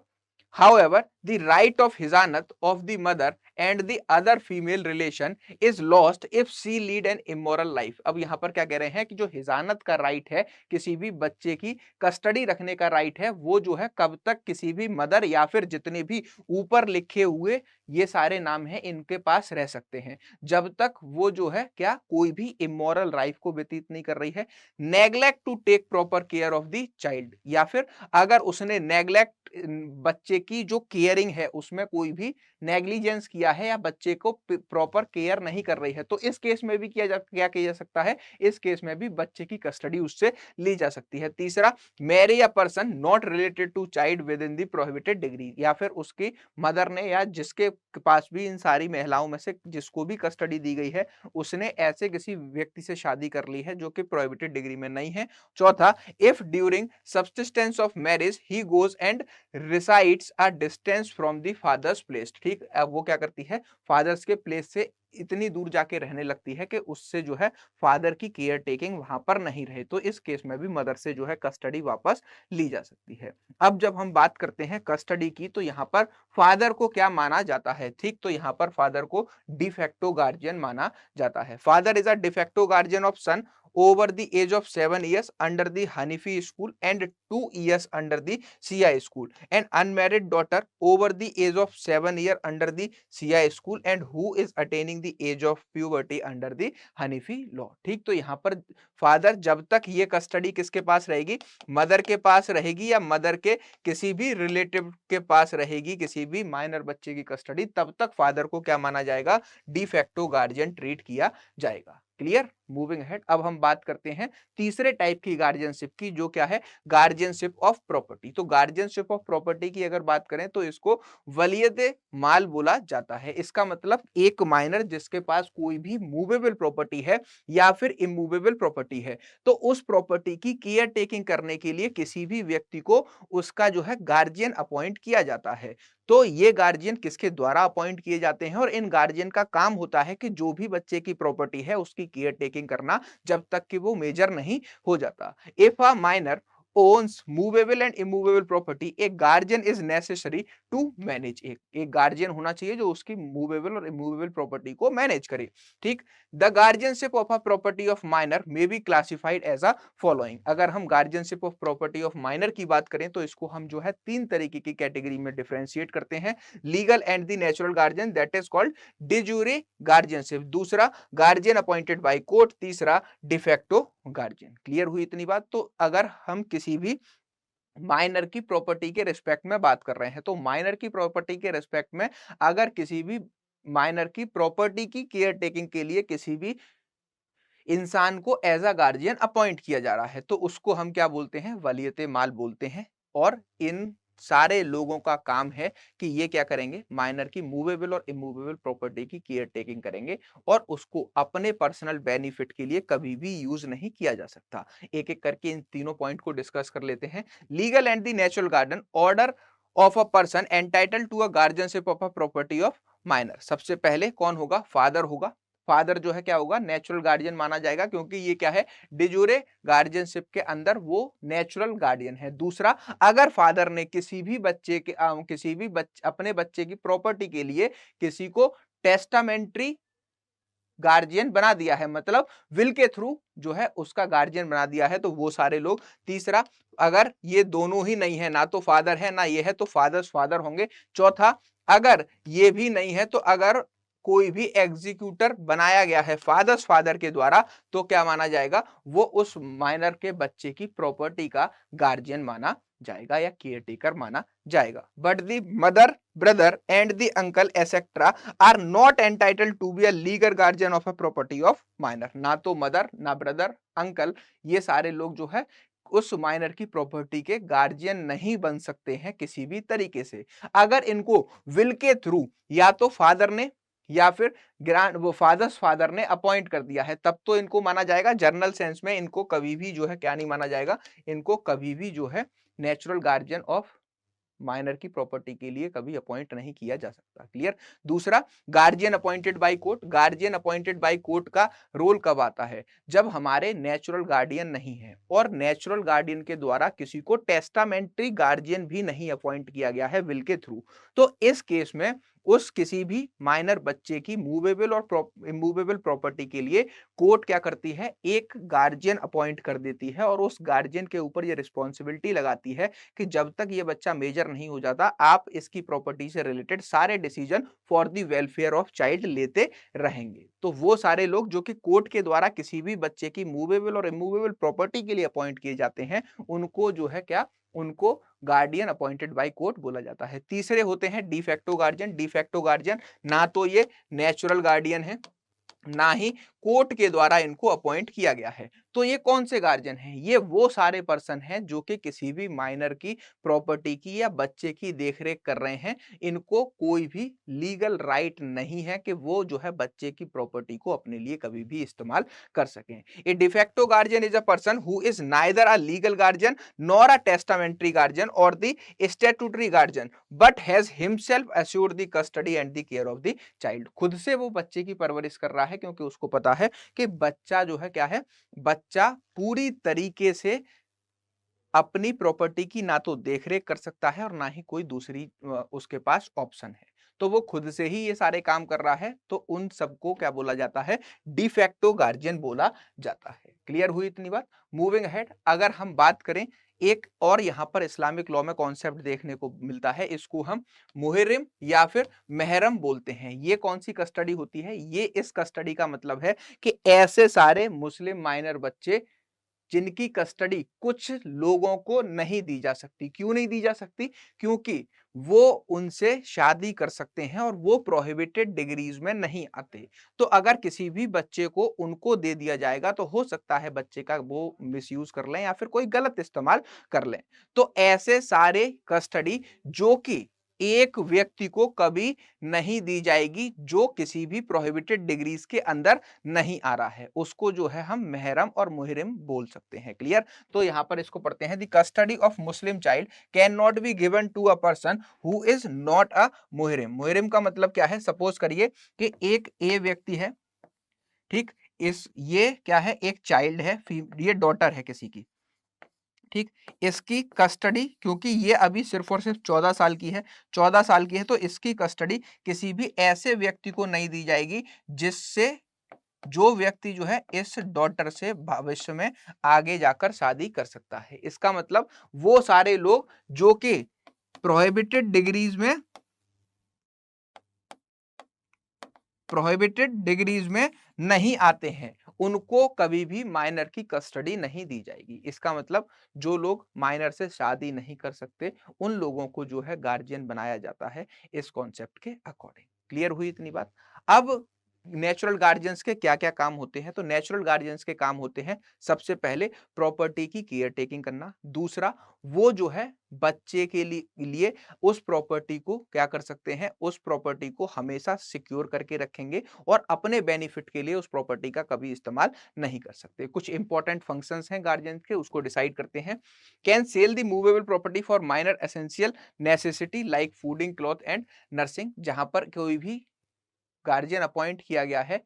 However, the right of hizanat of the mother and the other female relation is lost if she lead an immoral life। अब यहां पर क्या कह रहे हैं कि जो हिजानत का राइट है, किसी भी बच्चे की कस्टडी रखने का राइट है, वो जो है कब तक किसी भी मदर या फिर जितने भी ऊपर लिखे हुए ये सारे नाम हैं इनके पास रह सकते हैं, जब तक वो जो है क्या, कोई भी इमोरल लाइफ को व्यतीत नहीं कर रही है। Neglect to take proper care of the child, या फिर अगर उसने नेग्लेक्ट, बच्चे की जो केयरिंग है उसमें कोई भी नेग्लिजेंस किया है या बच्चे को प्रॉपर केयर नहीं कर रही है, तो इस केस में भी क्या किया जा सकता है? इस केस में भी बच्चे की कस्टडी उससे ली जा सकती है। तीसरा, marry a person not related to child within the prohibited degree, या फिर उसकी मदर ने या जिसके पास भी इन सारी महिलाओं में से जिसको भी कस्टडी दी गई है, उसने ऐसे किसी व्यक्ति से शादी कर ली है जो कि प्रोहिबिटेड डिग्री में नहीं है। चौथा, if during subsistence of marriage he goes and resides a distance from the father's place, ठीक, अब वो क्या करती है, फादर्स के प्लेस से इतनी दूर जाके रहने लगती है कि उससे जो है फादर की केयर टेकिंग वहां पर नहीं रहे, तो इस केस में भी मदर से जो है कस्टडी वापस ली जा सकती है। अब जब हम बात करते हैं कस्टडी की, तो यहाँ पर फादर को क्या माना जाता है? ठीक, तो यहाँ पर फादर को डिफेक्टो गार्जियन माना जाता है। Father is a de facto guardian of son over the age of 7 years under the Hanifi school and 2 years under the Shia school, and unmarried daughter over the age of 7 years under the Shia school and who is attaining the age of puberty under the Hanifi law। ठीक, तो यहाँ पर फादर जब तक ये कस्टडी किसके पास रहेगी, मदर के पास रहेगी या मदर के किसी भी रिलेटिव के पास रहेगी, किसी भी माइनर बच्चे की कस्टडी, तब तक फादर को क्या माना जाएगा, डिफेक्टो गार्जियन ट्रीट किया जाएगा। क्लियर? मूविंग अहेड, अब हम बात करते हैं तीसरे टाइप की गार्जियनशिप की, जो क्या है, गार्जियनशिप ऑफ प्रॉपर्टी। तो गार्जियनशिप ऑफ प्रॉपर्टी की अगर बात करें तो इसको वलीयत माल बोला जाता है। इसका मतलब एक माइनर जिसके पास कोई भी मूवेबल प्रॉपर्टी है या फिर इमूवेबल प्रॉपर्टी है, तो उस प्रॉपर्टी की केयर टेकिंग करने के लिए किसी भी व्यक्ति को उसका जो है गार्जियन अपॉइंट किया जाता है। तो ये गार्जियन किसके द्वारा अपॉइंट किए जाते हैं, और इन गार्जियन का काम होता है कि जो भी बच्चे की प्रॉपर्टी है उसकी केयर टेकिंग करना, जब तक कि वो मेजर नहीं हो जाता। If a minor owns movable and immovable property, a guardian is necessary to manage। एक गार्जियन होना चाहिए जो उसकी मूवेबल और इमूवेबल प्रॉपर्टी को मैनेज करे। ठीक, the guardianship of a property of minor may be classified as a following. अगर हम guardianship of property of minor की बात करें तो इसको हम जो है तीन तरीके की कैटेगरी में डिफरेंशिएट करते हैं। Legal and the natural guardian, that is called de jure guardianship, दूसरा गार्जियन अपॉइंटेड बाय कोर्ट, तीसरा डिफेक्टो गार्जियन। क्लियर हुई इतनी बात? तो अगर हम किसी भी माइनर की प्रॉपर्टी के रिस्पेक्ट में बात कर रहे हैं तो माइनर की प्रॉपर्टी के रिस्पेक्ट में अगर किसी भी माइनर की प्रॉपर्टी की केयर टेकिंग के लिए किसी भी इंसान को एज अ गार्जियन अपॉइंट किया जा रहा है तो उसको हम क्या बोलते हैं? वलीयते माल बोलते हैं। और इन सारे लोगों का काम है कि ये क्या करेंगे? माइनर की मूवेबल और इमूवेबल प्रॉपर्टी की केयर टेकिंग करेंगे और उसको अपने पर्सनल बेनिफिट के लिए कभी भी यूज नहीं किया जा सकता। एक एक करके इन तीनों पॉइंट को डिस्कस कर लेते हैं। Legal and the natural guardian, order of a person entitle to a guardianship of a property of minor. सबसे पहले कौन होगा? फादर होगा। फादर जो है क्या होगा? नेचुरल गार्डियन माना जाएगा क्योंकि ये क्या है? डिजूरे गार्जियनशिप के अंदर वो नेचुरल गार्डियन है। दूसरा, अगर फादर ने किसी भी बच्चे के अपने बच्चे की प्रॉपर्टी के लिए किसी को टेस्टामेंट्री गार्जियन बना दिया है, मतलब विल के थ्रू जो है उसका गार्जियन बना दिया है, तो वो सारे लोग। तीसरा, अगर ये दोनों ही नहीं है, ना तो फादर है ना ये है, तो फादर्स फादर होंगे। चौथा, अगर ये भी नहीं है तो अगर कोई भी एग्जीक्यूटर बनाया गया है फादर्स फादर के द्वारा तो क्या माना जाएगा? वो उस माइनर के बच्चे की प्रॉपर्टी का गार्जियन माना जाएगा या केयर टेकर माना जाएगा। But the mother, brother and the uncle etcetera are not entitled to be a legal guardian of a property of minor. ना तो मदर, ना ब्रदर, अंकल, ये सारे लोग जो है उस माइनर की प्रॉपर्टी के गार्जियन नहीं बन सकते हैं किसी भी तरीके से। अगर इनको विल के थ्रू या तो फादर ने या फिर ग्रांड वो फादर्स फादर ने अपॉइंट कर दिया है तब तो इनको माना जाएगा। जर्नल सेंस में इनको कभी भी जो है क्या नहीं माना जाएगा? इनको कभी भी जो है नेचुरल गार्जियन ऑफ माइनर की प्रॉपर्टी के लिए कभी अपॉइंट नहीं किया जा सकता। क्लियर? दूसरा, guardian appointed by court. Guardian appointed by court का रोल कब आता है? जब हमारे नेचुरल गार्डियन नहीं है और नेचुरल गार्डियन के द्वारा किसी को टेस्टामेंट्री गार्जियन भी नहीं अपॉइंट किया गया है विल के थ्रू, तो इस केस में उस किसी भी माइनर बच्चे की मूवेबल और इमूवेबल प्रॉपर्टी के लिए कोर्ट क्या करती है? एक गार्जियन अपॉइंट कर देती है और उस गार्जियन के ऊपर यह रिस्पॉन्सिबिलिटी लगाती है कि जब तक ये बच्चा मेजर नहीं हो जाता आप इसकी प्रॉपर्टी से रिलेटेड सारे decision for the welfare of child लेते रहेंगे। तो वो सारे लोग जो कि कोर्ट के द्वारा किसी भी बच्चे की मूवेबल और इमूवेबल प्रॉपर्टी के लिए अपॉइंट किए जाते हैं उनको जो है क्या? उनको गार्डियन अपॉइंटेड बाय कोर्ट बोला जाता है। तीसरे होते हैं डिफेक्टो गार्जियन। डिफेक्टो गार्जियन ना तो ये नेचुरल गार्डियन है ना ही कोर्ट के द्वारा इनको अपॉइंट किया गया है। तो ये कौन से गार्जियन हैं? ये वो सारे पर्सन हैं जो कि किसी भी माइनर की प्रॉपर्टी की या बच्चे की देखरेख कर रहे हैं। इनको कोई भी लीगल राइट नहीं है कि वो जो है बच्चे की प्रॉपर्टी को अपने लिए कभी भी इस्तेमाल कर सकें। A de facto guardian is a person who is neither a legal guardian nor a testamentary guardian और the statutory guardian but has himself assured the custody and the care of the child. खुद से वो बच्चे की परवरिश कर रहा है क्योंकि उसको पता है कि बच्चा जो है क्या है? बच्चा पूरी तरीके से अपनी प्रॉपर्टी की ना तो देखरेख कर सकता है और ना ही कोई दूसरी उसके पास ऑप्शन है। तो वो खुद से ही ये सारे काम कर रहा है तो उन सबको क्या बोला जाता है? डिफेक्टो गार्जियन बोला जाता है। क्लियर हुई इतनी बात? मूविंग अहेड, अगर हम बात करें एक और यहां पर इस्लामिक लॉ में कॉन्सेप्ट देखने को मिलता है, इसको हम मुहर्रिम या फिर महरम बोलते हैं। ये कौन सी कस्टडी होती है? ये इस कस्टडी का मतलब है कि ऐसे सारे मुस्लिम माइनर बच्चे जिनकी कस्टडी कुछ लोगों को नहीं दी जा सकती। क्यों नहीं दी जा सकती? क्योंकि वो उनसे शादी कर सकते हैं और वो प्रोहिबिटेड डिग्रीज में नहीं आते। तो अगर किसी भी बच्चे को उनको दे दिया जाएगा तो हो सकता है बच्चे का वो मिसयूज कर लें या फिर कोई गलत इस्तेमाल कर लें। तो ऐसे सारे कस्टडी जो कि एक व्यक्ति को कभी नहीं दी जाएगी जो किसी भी प्रोहिबिटेड डिग्रीज के अंदर नहीं आ रहा है, उसको जो है हम महरम और मुहरिम बोल सकते हैं। क्लियर? तो यहां पर इसको पढ़ते हैं, the custody of Muslim child can not be given to a person who is not a मुहरिम। मुहरिम का मतलब क्या है? सपोज करिए कि एक ए व्यक्ति है, ठीक, इस ये क्या है? एक चाइल्ड है, ये डॉटर है किसी की, ठीक, इसकी कस्टडी, क्योंकि ये अभी सिर्फ और सिर्फ 14 साल की है, 14 साल की है, तो इसकी कस्टडी किसी भी ऐसे व्यक्ति को नहीं दी जाएगी जिससे जो व्यक्ति जो है इस डॉटर से भविष्य में आगे जाकर शादी कर सकता है। इसका मतलब वो सारे लोग जो कि प्रोहिबिटेड डिग्रीज में नहीं आते हैं, उनको कभी भी माइनर की कस्टडी नहीं दी जाएगी। इसका मतलब जो लोग माइनर से शादी नहीं कर सकते, उन लोगों को जो है गार्जियन बनाया जाता है इस कॉन्सेप्ट के अकॉर्डिंग। क्लियर हुई इतनी बात? अब नेचुरल गार्जियंस के क्या-क्या काम होते हैं? तो नेचुरल गार्जियंस के काम होते हैं, सबसे पहले प्रॉपर्टी की केयर टेकिंग करना। दूसरा, वो जो है बच्चे के लिए उस प्रॉपर्टी को क्या कर सकते हैं, उस प्रॉपर्टी को हमेशा सिक्योर करके रखेंगे और अपने बेनिफिट के लिए उस प्रॉपर्टी का कभी इस्तेमाल नहीं कर सकते। कुछ इंपॉर्टेंट फंक्शंस हैं गार्जियन के, उसको डिसाइड करते हैं। Can sell the movable property for minor essential necessity like fooding, cloth and nursing. जहां पर कोई भी गार्जियन अपॉइंट किया गया है,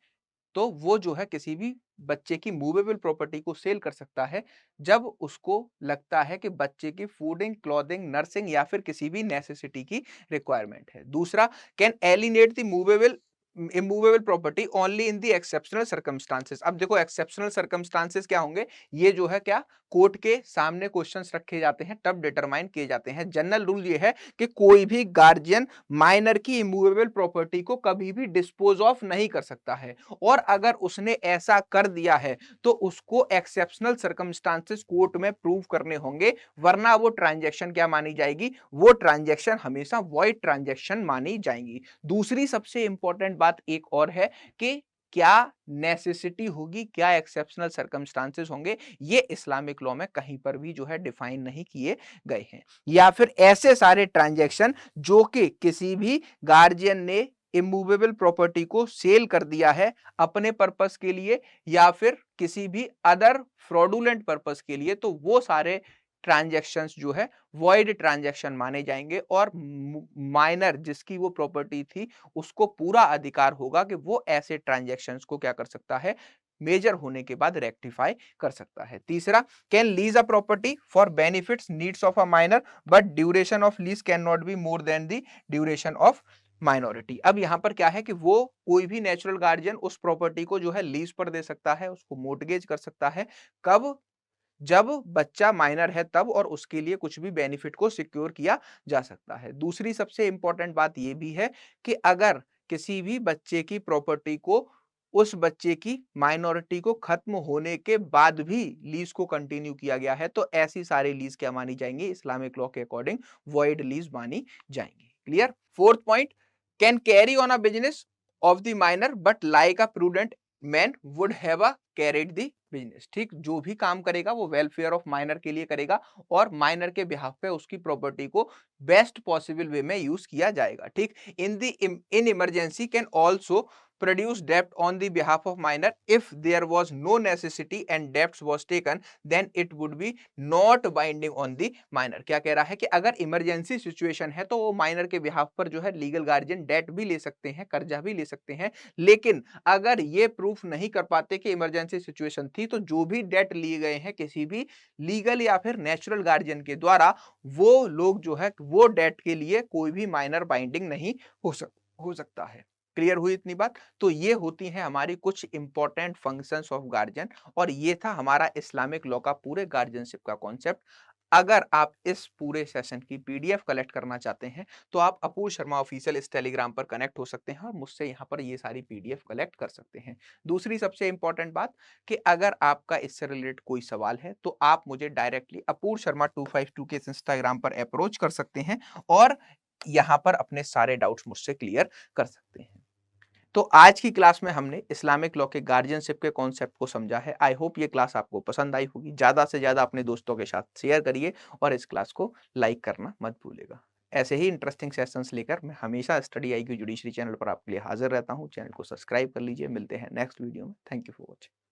तो वो जो है किसी भी बच्चे की मूवेबल प्रॉपर्टी को सेल कर सकता है जब उसको लगता है कि बच्चे की फूडिंग, क्लॉथिंग, नर्सिंग या फिर किसी भी नेसेसिटी की रिक्वायरमेंट है। दूसरा, can एलिनेट the movable immovable property only in the exceptional circumstances. अब देखो एक्सेप्शनल सर्कमस्टांसेस क्या होंगे, ये जो है क्या कोर्ट के सामने क्वेश्चंस रखे जाते हैं, तब डिटरमाइन किए जाते हैं। जनरल रूल ये है कि कोई भी गार्जियन माइनर की इमूवेबल प्रॉपर्टी को कभी भी डिस्पोज ऑफ नहीं कर सकता है, और अगर उसने ऐसा कर दिया है तो उसको एक्सेप्शनल सर्कमस्टांसेस कोर्ट में प्रूव करने होंगे, वरना वो ट्रांजैक्शन क्या मानी जाएगी, वो ट्रांजैक्शन हमेशा वॉइड ट्रांजैक्शन मानी जाएंगी। दूसरी सबसे इंपॉर्टेंट बात एक और है कि क्या नेसेसिटी होगी, क्या एक्सेप्शनल सर्कमस्टांसेस होंगे, ये इस्लामिक लॉ में कहीं पर भी जो है डिफाइन नहीं किए गए हैं। या फिर ऐसे सारे ट्रांजैक्शन जो कि किसी भी गार्जियन ने इमूवेबल प्रॉपर्टी को सेल कर दिया है अपने पर्पस के लिए या फिर किसी भी अदर फ्रॉडुलेंट पर्पस के लिए, तो वो सारे ट्रांजैक्शंस जो है वॉइड ट्रांजैक्शन माने जाएंगे और माइनर जिसकी वो प्रॉपर्टी थी उसको पूरा अधिकार होगा कि वो ऐसे ट्रांजैक्शंस को क्या कर सकता है, मेजर होने के बाद रेक्टिफाई कर सकता है। तीसरा, can lease a property for benefits needs of a minor but duration of lease can not be more than the duration of minority. अब यहां पर क्या है कि वो कोई भी नेचुरल गार्जियन उस प्रॉपर्टी को जो है लीज पर दे सकता है, उसको मोर्टगेज कर सकता है। कब? जब बच्चा माइनर है तब, और उसके लिए कुछ भी बेनिफिट को सिक्योर किया जा सकता है। दूसरी सबसे इंपॉर्टेंट बात यह भी है कि अगर किसी भी बच्चे की प्रॉपर्टी को उस बच्चे की माइनॉरिटी को खत्म होने के बाद भी लीज को कंटिन्यू किया गया है, तो ऐसी सारी लीज क्या मानी जाएंगी, इस्लामिक लॉ के अकॉर्डिंग वॉइड लीज मानी जाएंगी। Clear? Fourth point, can carry on a business of the minor but like a prudent man would have a carried the business. ठीक, जो भी काम करेगा वो वेलफेयर ऑफ माइनर के लिए करेगा और माइनर के बिहाफ पे उसकी प्रॉपर्टी को बेस्ट पॉसिबल वे में यूज किया जाएगा। ठीक, in emergency can also produce debt on the behalf of minor if there was no necessity and debts was taken then it would be not binding on the minor। क्या कह रहा है कि अगर इमरजेंसी सिचुएशन है तो वो माइनर के बिहाफ पर जो है लीगल गार्जियन डेट भी ले सकते हैं, कर्जा भी ले सकते हैं, लेकिन अगर ये प्रूफ नहीं कर पाते कि इमरजेंसी सिचुएशन थी तो जो भी डेट लिए गए हैं किसी भी लीगल या फिर नेचुरल गार्जियन के द्वारा, वो लोग जो है वो डेट के लिए कोई भी माइनर बाइंडिंग नहीं हो सकता है। क्लियर हुई इतनी बात? तो ये होती हैं हमारी कुछ इंपॉर्टेंट फंक्शंस ऑफ गार्जियन, और ये था हमारा इस्लामिक लॉ का पूरे गार्जियनशिप का कॉन्सेप्ट। अगर आप इस पूरे सेशन की पीडीएफ कलेक्ट करना चाहते हैं तो आप अपूर शर्मा ऑफिशियल इस टेलीग्राम पर कनेक्ट हो सकते हैं और मुझसे यहाँ पर ये सारी पीडीएफ कलेक्ट कर सकते हैं। दूसरी सबसे इंपॉर्टेंट बात कि अगर आपका इससे रिलेटेड कोई सवाल है तो आप मुझे डायरेक्टली अपूर शर्मा 252 के इंस्टाग्राम पर अप्रोच कर सकते हैं और यहाँ पर अपने सारे डाउट्स मुझसे क्लियर कर सकते हैं। तो आज की क्लास में हमने इस्लामिक लॉ के गार्जियनशिप के कॉन्सेप्ट को समझा है। आई होप ये क्लास आपको पसंद आई होगी। ज्यादा से ज्यादा अपने दोस्तों के साथ शेयर करिए और इस क्लास को लाइक करना मत भूलिएगा। ऐसे ही इंटरेस्टिंग सेशंस लेकर मैं हमेशा स्टडी IQ जुडिशरी चैनल पर आपके लिए हाजिर रहता हूँ। चैनल को सब्सक्राइब कर लीजिए। मिलते हैं नेक्स्ट वीडियो में। Thank you for watching.